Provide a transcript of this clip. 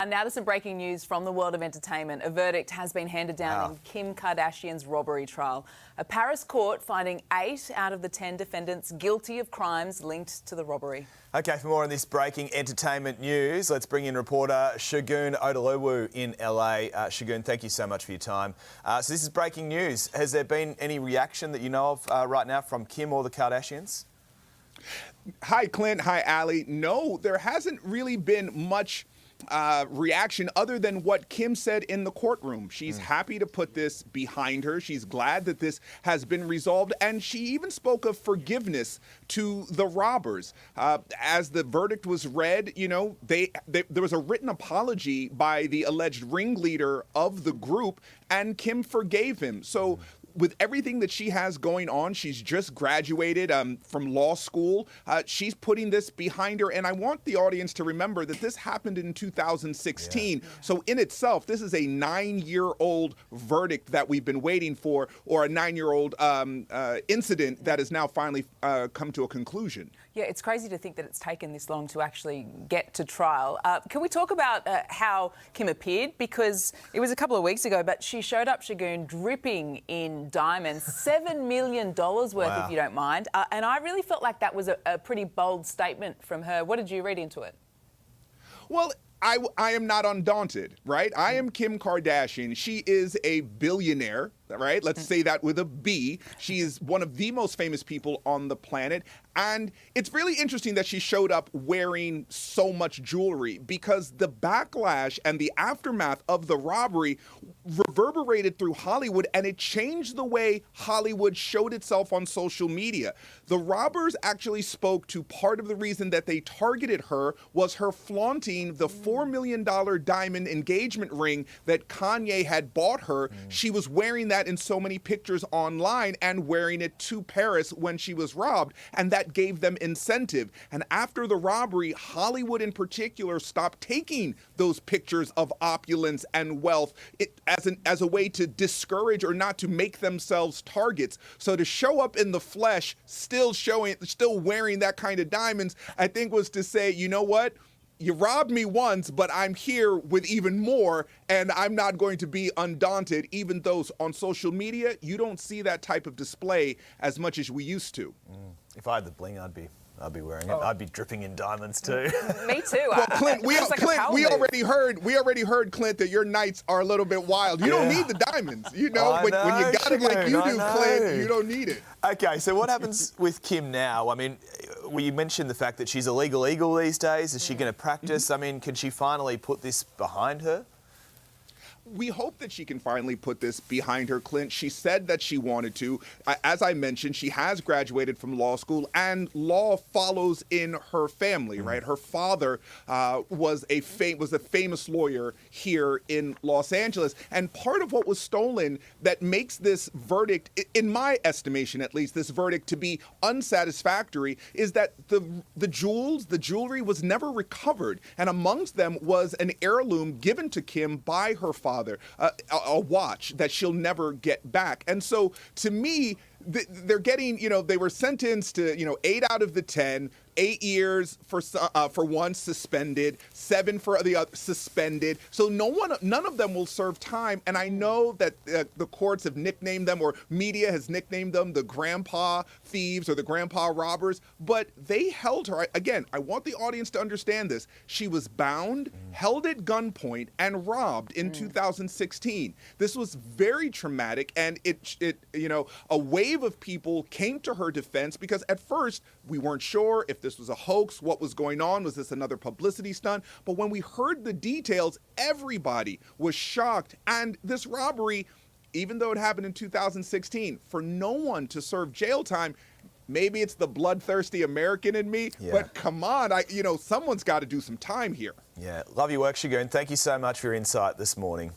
And now to some breaking news from the world of entertainment. A verdict has been handed down in Kim Kardashian's robbery trial. A Paris court finding 8 out of the 10 defendants guilty of crimes linked to the robbery. OK, for more on this breaking entertainment news, let's bring in reporter Shagun Odoluwu in LA. Shagun, thank you so much for your time. So this is breaking news. Has there been any reaction that you know of right now from Kim or the Kardashians? Hi, Clint. Hi, Ali. No, there hasn't really been much reaction other than what Kim said in the courtroom. She's happy to put this behind her. She's glad that this has been resolved. And she even spoke of forgiveness to the robbers. As the verdict was read, you know, there was a written apology by the alleged ringleader of the group, and Kim forgave him. So with everything that she has going on, she's just graduated from law school. She's putting this behind her. And I want the audience to remember that this happened in 2016. Yeah. So in itself, this is a 9-year-old verdict that we've been waiting for, or a 9-year-old incident that has now finally come to a conclusion. Yeah, it's crazy to think that it's taken this long to actually get to trial. Can we talk about how Kim appeared? Because it was a couple of weeks ago, but she showed up, Shagun, dripping in diamonds, $7 million worth, if you don't mind. And I really felt like that was a pretty bold statement from her. What did you read into it? Well, I am not undaunted, right? I am Kim Kardashian. She is a billionaire, right? Let's say that with a B. She is one of the most famous people on the planet. And it's really interesting that she showed up wearing so much jewelry, because the backlash and the aftermath of the robbery reverberated through Hollywood, and it changed the way Hollywood showed itself on social media. The robbers actually spoke to part of the reason that they targeted her was her flaunting the $4 million diamond engagement ring that Kanye had bought her. She was wearing that in so many pictures online and wearing it to Paris when she was robbed, and that gave them incentive. And after the robbery, Hollywood in particular stopped taking those pictures of opulence and wealth as a way to discourage or not to make themselves targets. So to show up in the flesh, still wearing that kind of diamonds, I think was to say, you know what? You robbed me once, but I'm here with even more, and I'm not going to be undaunted, even though on social media, you don't see that type of display as much as we used to. If I had the bling, I'd be wearing it. I'd be dripping in diamonds too. Me too. Well, Clint, we already heard, Clint, that your nights are a little bit wild. You don't need the diamonds. You know, when you got it like you do, Clint, you don't need it. Okay, so what happens with Kim now? I mean, you mentioned the fact that she's a legal eagle these days. Is she going to practice? I mean, can she finally put this behind her? We hope that she can finally put this behind her, Clint. She said that she wanted to. As I mentioned, she has graduated from law school, and law follows in her family, right? Her father was a famous lawyer here in Los Angeles. And part of what was stolen that makes this verdict, in my estimation at least, this verdict to be unsatisfactory, is that the jewelry was never recovered. And amongst them was an heirloom given to Kim by her father. A watch that she'll never get back. And so to me, they're getting, they were sentenced to, 8 out of the 10, 8 years for one, suspended, 7 for the other, suspended. So none of them will serve time. And I know that the courts have nicknamed them, or media has nicknamed them, the grandpa thieves or the grandpa robbers, but they held her. Again, I want the audience to understand this. She was bound, held at gunpoint, and robbed in 2016. This was very traumatic, and a wave of people came to her defense, because at first we weren't sure if this was a hoax, what was going on, was this another publicity stunt? But when we heard the details, everybody was shocked. And this robbery, even though it happened in 2016, for no one to serve jail time, maybe it's the bloodthirsty American in me, but come on, someone's got to do some time here. Yeah, love your work, Shagun. Thank you so much for your insight this morning.